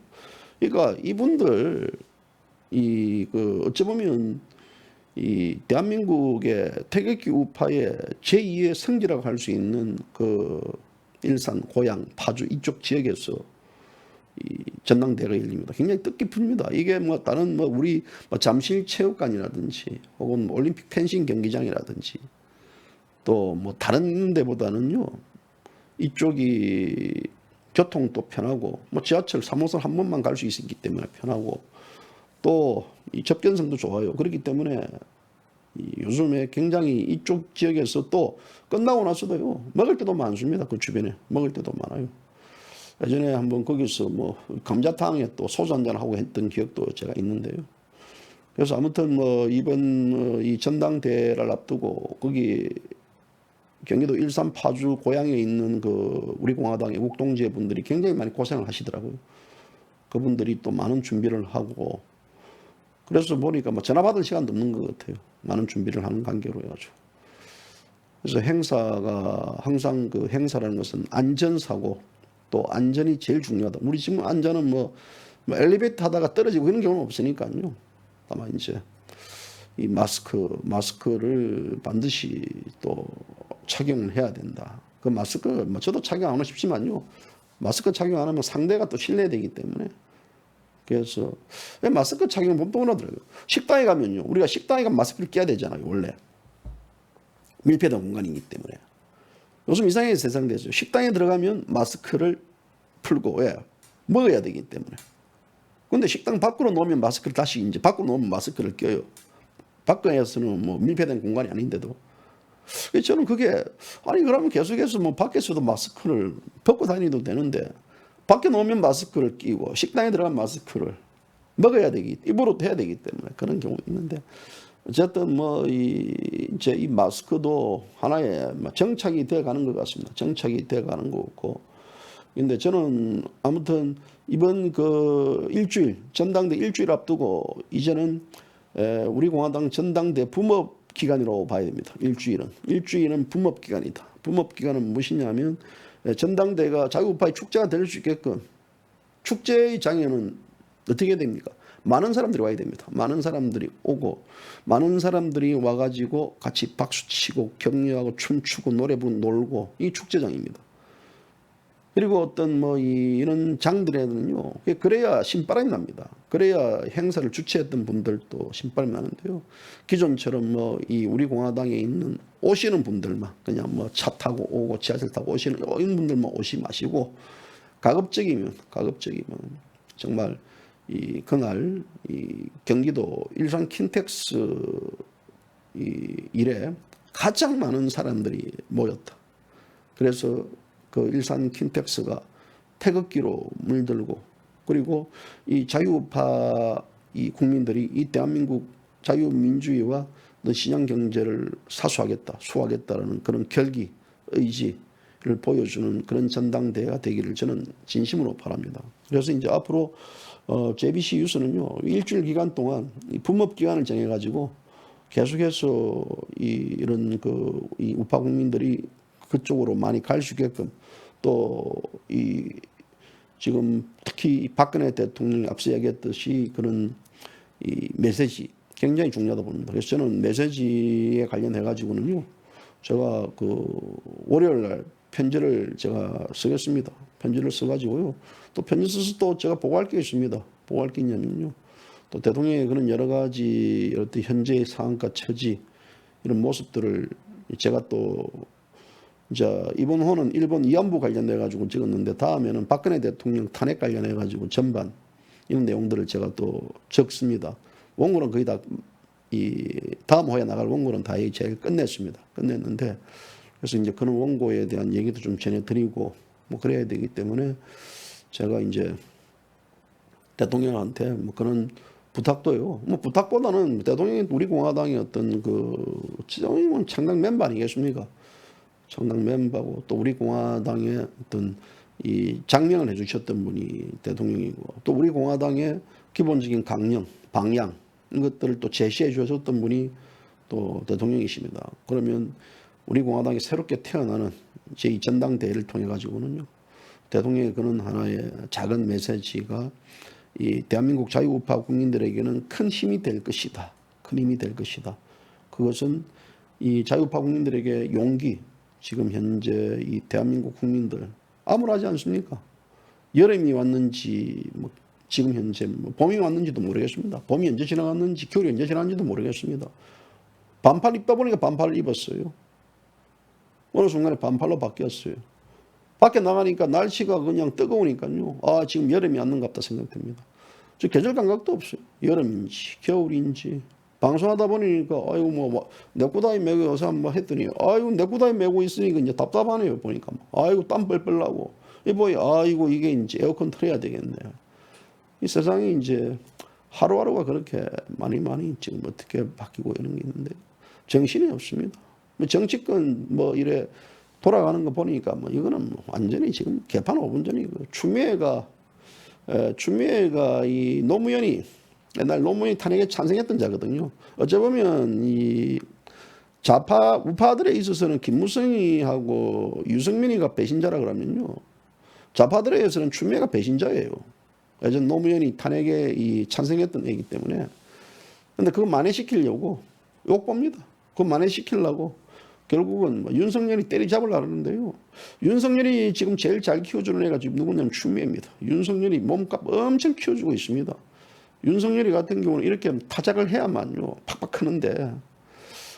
그러니까 이분들 그 어찌 보면 이 대한민국의 태극기 우파의 제2의 성지라고 할 수 있는 그 일산 고양 파주 이쪽 지역에서 이 전당대회가 열립니다. 굉장히 뜻깊습니다. 이게 뭐 다른 뭐 우리 뭐 잠실 체육관이라든지 혹은 뭐 올림픽 펜싱 경기장이라든지 또 뭐 다른 데보다는요 이쪽이 교통도 편하고 뭐 지하철 3호선 한 번만 갈 수 있기 때문에 편하고 또 이 접견성도 좋아요. 그렇기 때문에 요즘에 굉장히 이쪽 지역에서 또 끝나고 나서도요 먹을 때도 많습니다. 그 주변에 먹을 때도 많아요. 예전에 한번 거기서 뭐 감자탕에 또 소주 한잔 하고 했던 기억도 제가 있는데요. 그래서 아무튼 뭐 이번 이 전당대회를 앞두고 거기 경기도 일산 파주 고향에 있는 그 우리 공화당 애국동지회 분들이 굉장히 많이 고생을 하시더라고요. 그분들이 또 많은 준비를 하고 그래서 보니까 뭐 전화 받을 시간도 없는 것 같아요. 많은 준비를 하는 관계로 해가지고. 그래서 행사가 항상 그 행사라는 것은 안전사고 또 안전이 제일 중요하다. 우리 지금 안전은 뭐 엘리베이터 하다가 떨어지고 이런 경우는 없으니까요. 다만 이제 이 마스크를 반드시 또 착용을 해야 된다. 그 마스크 뭐 저도 착용 안 하고 싶지만요. 마스크 착용 안 하면 상대가 또 신뢰되기 때문에. 그래서 마스크 착용 보통 하더라고요. 식당에 가면요, 우리가 식당에 가면 마스크를 껴야 되잖아요. 원래 밀폐된 공간이기 때문에. 요즘 이상하게 세상 됐어요. 식당에 들어가면 마스크를 풀고, 왜? 먹어야 되기 때문에. 근데 식당 밖으로 놓으면 마스크를 다시 이제 밖으로 놓으면 마스크를 껴요. 밖에서는 뭐 밀폐된 공간이 아닌데도. 저는 그게, 아니 그러면 계속해서 뭐 밖에서도 마스크를 벗고 다니도 되는데 밖에 놓으면 마스크를 끼고 식당에 들어가면 마스크를 먹어야 되기, 입으로 해야 되기 때문에 그런 경우 있는데, 어쨌든 뭐 이제 이 마스크도 하나의 정착이 돼 가는 것 같습니다. 정착이 돼 가는 거 같고. 근데 저는 아무튼 이번 그 일주일, 전당대 일주일 앞두고 이제는 우리 공화당 전당대 붐업 기간이라고 봐야 됩니다. 일주일은 붐업 기간이다. 붐업 기간은 무엇이냐면 전당대가 자유우파의 축제가 될 수 있게끔, 축제의 장에는 어떻게 됩니까? 많은 사람들이 와야 됩니다. 많은 사람들이 오고, 많은 사람들이 와가지고 같이 박수치고 격려하고 춤추고 노래 부르고 놀고, 이 축제장입니다. 그리고 어떤 뭐 이런 장들에는요, 그래야 신바람이 납니다. 그래야 행사를 주최했던 분들도 신바람이 나는데요. 기존처럼 뭐 이 우리 공화당에 있는 오시는 분들만 그냥 뭐 차 타고 오고 지하철 타고 오시는 이런 분들만 오시 마시고, 가급적이면 정말 이 그날 이 경기도 일산 킨텍스 이래 가장 많은 사람들이 모였다. 그래서 그 일산 킨텍스가 태극기로 물들고, 그리고 이 자유우파 이 국민들이 이 대한민국 자유민주주의와 시장 경제를 사수하겠다, 수호하겠다라는 그런 결기, 의지를 보여주는 그런 전당대회가 되기를 저는 진심으로 바랍니다. 그래서 이제 앞으로 JBC 뉴스는요, 일주일 기간 동안 이 붐업 기간을 정해가지고 계속해서 이런 이 우파 국민들이 그쪽으로 많이 갈 수 있게끔, 또 지금 특히 박근혜 대통령이 앞서 얘기했듯이 그런 이 메시지 굉장히 중요하다 봅니다. 그래서 저는 메시지에 관련해 가지고는요, 제가 그 월요일 날 편지를 제가 쓰겠습니다. 편지를 써가지고요, 또 편지 써서 또 제가 보고할 게 있습니다. 보고할 게 있냐면요, 또 대통령의 그런 여러 가지 어떤 현재의 상황과 처지, 이런 모습들을 제가 또 이제 이번 호는 일본 위안부 관련돼 가지고 찍었는데, 다음에는 박근혜 대통령 탄핵 관련해 가지고 전반 이런 내용들을 제가 또 적습니다. 원고는 거의 다 다음 호에 나갈 원고는 다 제일 끝냈는데, 그래서 이제 그런 원고에 대한 얘기도 좀 전해드리고 뭐 그래야 되기 때문에 제가 이제 대통령한테 뭐 그런 부탁도요, 뭐 부탁보다는 대통령이 우리 공화당의 어떤 창당 멤버 아니겠습니까? 창당 멤버고, 또 우리 공화당의 어떤 이 장명을 해주셨던 분이 대통령이고, 또 우리 공화당의 기본적인 강령, 방향 이런 것들을 또 제시해 주셨던 분이 또 대통령이십니다. 그러면 우리 공화당이 새롭게 태어나는 제2전당대회를 통해 가지고는요, 대통령의 그런 하나의 작은 메시지가 이 대한민국 자유우파 국민들에게는 큰 힘이 될 것이다. 큰 힘이 될 것이다. 그것은 이 자유우파 국민들에게 용기, 지금 현재 이 대한민국 국민들 암울하지 않습니까? 여름이 왔는지 뭐 지금 현재 뭐 봄이 왔는지도 모르겠습니다. 봄이 언제 지나갔는지 겨울이 언제 지나갔는지도 모르겠습니다. 반팔 입다 보니까 반팔을 입었어요. 어느 순간에 반팔로 바뀌었어요. 밖에 나가니까 날씨가 그냥 뜨거우니까요, 아 지금 여름이 왔는가 보다 생각됩니다. 저 계절 감각도 없어요. 여름인지 겨울인지. 방송하다 보니까 아이고 뭐 네꾸다이 메고 요새 뭐 했더니 아이고 네꾸다이 메고 있으니까 이제 답답하네요. 보니까 아이고 땀 뻘뻘 나고, 아이고 이게 이제 에어컨 틀어야 되겠네. 이 세상이 이제 하루하루가 그렇게 많이 지금 어떻게 바뀌고 이런 게 있는데 정신이 없습니다. 뭐 정치권 뭐 이래 돌아가는 거 보니까 뭐 이거는 뭐 완전히 지금 개판 5분 전이고, 추미애가 이 노무현이 옛날 노무현이 탄핵에 찬성했던 자거든요. 어찌 보면 이 좌파 우파들에 있어서는 김무성이하고 유승민이가 배신자라 그러면요, 좌파들에 의해서는 추미애가 배신자예요. 예전 노무현이 탄핵에 찬성했던 애이기 때문에. 근데 그거 만회시키려고 욕 봅니다. 그거 만회시키려고 결국은 뭐 윤석열이 때리잡으려고 하는데요. 윤석열이 지금 제일 잘 키워주는 애가 지금 누구냐면 추미애입니다. 윤석열이 몸값 엄청 키워주고 있습니다. 윤석열이 같은 경우는 이렇게 타작을 해야만요 팍팍 크는데,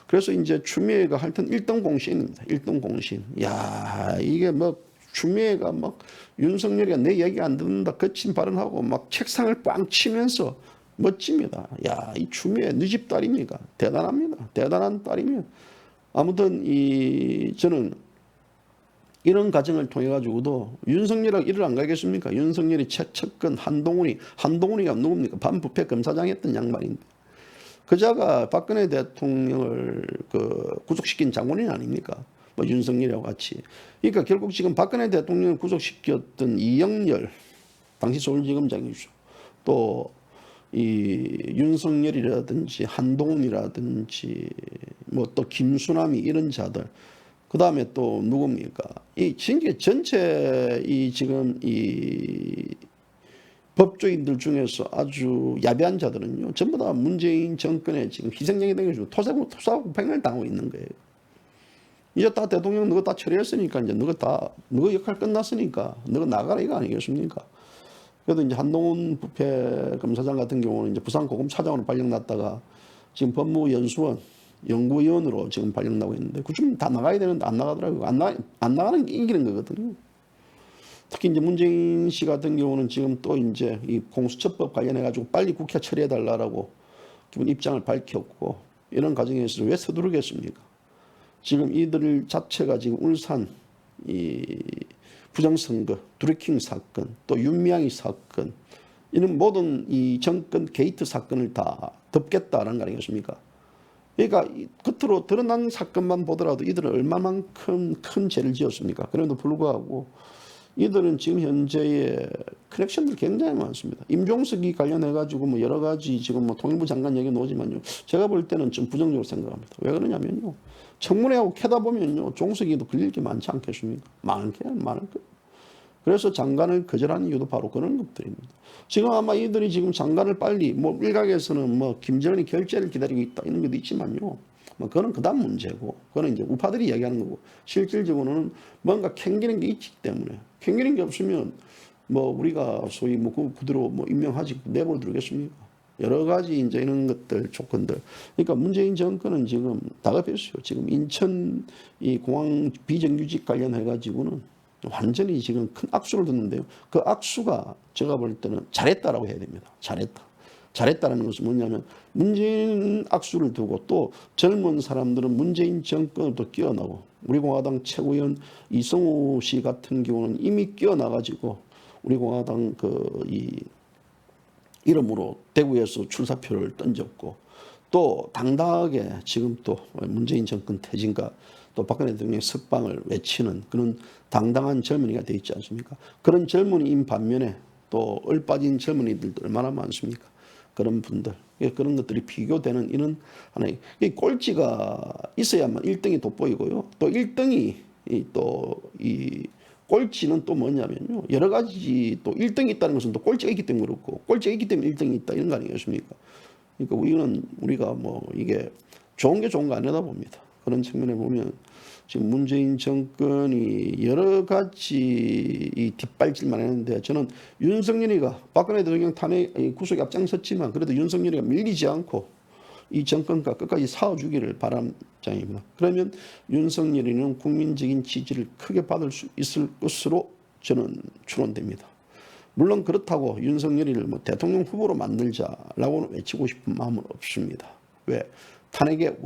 그래서 이제 추미애가 하여튼 1등 공신입니다. 1등 공신. 야, 이게 뭐 추미애가 막 윤석열이가 내 얘기 안 듣는다 거친 발언하고 막 책상을 꽝 치면서 멋집니다. 야, 이 추미애 네 집 딸입니까? 대단합니다. 대단한 딸이면 아무튼 저는 이런 과정을 통해 가지고도 윤석열하고 일을 안 가겠습니까? 윤석열이 최측근 한동훈이가 누굽니까? 반부패 검사장 했던 양반인데, 그자가 박근혜 대통령을 구속시킨 장본인 아닙니까? 뭐 윤석열이하고 같이. 그러니까 결국 지금 박근혜 대통령을 구속시켰던 이영렬 당시 서울지검장이죠. 또 이 윤석열이라든지 한동훈이라든지 뭐 또 김수남이 이런 자들, 그 다음에 또 누굽니까? 이 전체 지금 법조인들 중에서 아주 야비한 자들은요, 전부 다 문재인 정권에 지금 희생양이 되어가지고 토사구팽을 당하고 있는 거예요. 이제 다 대통령 너가 다 처리했으니까 이제 너가 역할 끝났으니까 너가 나가라 이거 아니겠습니까? 그래도 이제 한동훈 부패 검사장 같은 경우는 이제 부산 고검 차장으로 발령났다가 지금 법무연수원 연구위원으로 지금 발령나고 있는데, 그중 다 나가야 되는데 안 나가더라고요. 안 나가는 게 이기는 거거든요. 특히 이제 문재인 씨 같은 경우는 지금 또 이제 이 공수처법 관련해가지고 빨리 국회 처리해달라고 기본 입장을 밝혔고, 이런 과정에서 왜 서두르겠습니까? 지금 이들 자체가 지금 울산 부정선거, 드루킹 사건, 또 윤미향이 사건, 이런 모든 이 정권 게이트 사건을 다 덮겠다라는 거 아니겠습니까? 그러니까 겉으로 드러난 사건만 보더라도 이들은 얼마만큼 큰 죄를 지었습니까? 그럼에도 불구하고 이들은 지금 현재의 커넥션들 굉장히 많습니다. 임종석이 관련해가지고 뭐 여러 가지 지금 뭐 통일부 장관 얘기 나오지만요, 제가 볼 때는 좀 부정적으로 생각합니다. 왜 그러냐면요, 청문회하고 캐다 보면요, 종석이도 걸릴 게 많지 않겠습니까? 많을 거예요. 그래서 장관을 거절하는 이유도 바로 그런 것들입니다. 지금 아마 이들이 지금 장관을 빨리, 뭐 일각에서는 뭐 김정은이 결재를 기다리고 있다 이런 것도 있지만요, 뭐 그거는 그다음 문제고, 그거는 이제 우파들이 이야기하는 거고, 실질적으로는 뭔가 캥기는 게 있기 때문에, 캥기는 게 없으면 뭐 우리가 소위 뭐 그대로 뭐 임명하지 내버려 두겠습니까? 여러 가지 이제 이런 것들 조건들. 그러니까 문재인 정권은 지금 다급했어요. 지금 인천 이 공항 비정규직 관련해 가지고는 완전히 지금 큰 악수를 듣는데요. 그 악수가 제가 볼 때는 잘했다라고 해야 됩니다. 잘했다라는 것은 뭐냐면, 문재인 악수를 두고 또 젊은 사람들은 문재인 정권을 또 끼어나고, 우리 공화당 최고위원 이성우 씨 같은 경우는 이미 끼어나가지고 우리 공화당 이름으로 대구에서 출사표를 던졌고, 또 당당하게 지금 또 문재인 정권 퇴진과 또 박근혜 대통령의 석방을 외치는 그런 당당한 젊은이가 되어 있지 않습니까? 그런 젊은이인 반면에 또 얼빠진 젊은이들도 얼마나 많습니까? 그런 분들, 그런 것들이 비교되는 이런 하나의 꼴찌가 있어야만 1등이 돋보이고요. 또 1등이 이 꼴찌는 또 뭐냐면요, 여러 가지 또 1등이 있다는 것은 또 꼴찌가 있기 때문에 그렇고, 꼴찌가 있기 때문에 1등이 있다 이런 거 아니겠습니까? 그러니까 우리가 뭐 이게 좋은 게 좋은 거 아니다 봅니다. 그런 측면에 보면 지금 문재인 정권이 여러 가지 이 뒷발질만 했는데, 저는 윤석열이가 박근혜 대통령 탄핵 구속에 앞장섰지만 그래도 윤석열이가 밀리지 않고 이 정권과 끝까지 싸워주기를 바라는 입장입니다. 그러면 윤석열이는 국민적인 지지를 크게 받을 수 있을 것으로 저는 추론됩니다. 물론 그렇다고 윤석열이를 뭐 대통령 후보로 만들자라고는 외치고 싶은 마음은 없습니다. 왜? 탄핵의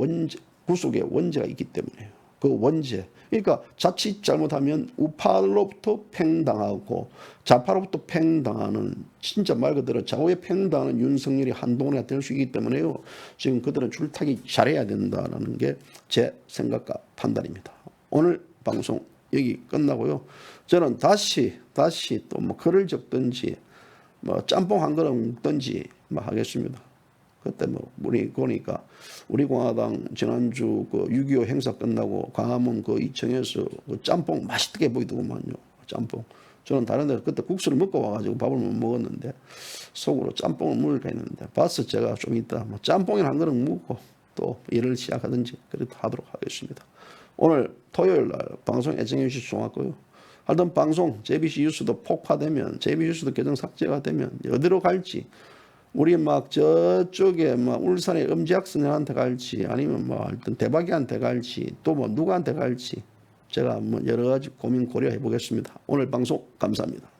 구속의 원죄가 있기 때문에요. 그 원죄. 그러니까 자칫 잘못하면 우파로부터 팽당하고 좌파로부터 팽당하는, 진짜 말 그대로 좌우에 팽당하는 윤석열이 한동훈이가 될 수 있기 때문에요. 지금 그들은 줄타기 잘해야 된다는 게 제 생각과 판단입니다. 오늘 방송 여기 끝나고요. 저는 다시 또 뭐 글을 적든지 뭐 짬뽕 한 그릇 먹든지 뭐 하겠습니다. 그때 뭐 우리 보니까 우리 공화당 지난주 6.25 행사 끝나고 광화문 이청에서 짬뽕 맛있게 보이더구만요. 짬뽕. 저는 다른 데 그때 국수를 먹고 와가지고 밥을 못 먹었는데 속으로 짬뽕을 먹을까 했는데 봐서 제가 좀 이따 뭐 짬뽕이나 한 그릇 먹고 또 일을 시작하든지 그렇게 하도록 하겠습니다. 오늘 토요일 날 방송 애청해 주셔서 고맙고요. 하여튼 방송 JBC 뉴스도 폭파되면 JBC 뉴스도 계정 삭제가 되면 어디로 갈지 우리 막 저쪽에 막 울산의 엄지학선생한테 갈지 아니면 뭐 하여튼 대박이한테 갈지 또 뭐 누구한테 갈지 제가 뭐 여러 가지 고민 고려해 보겠습니다. 오늘 방송 감사합니다.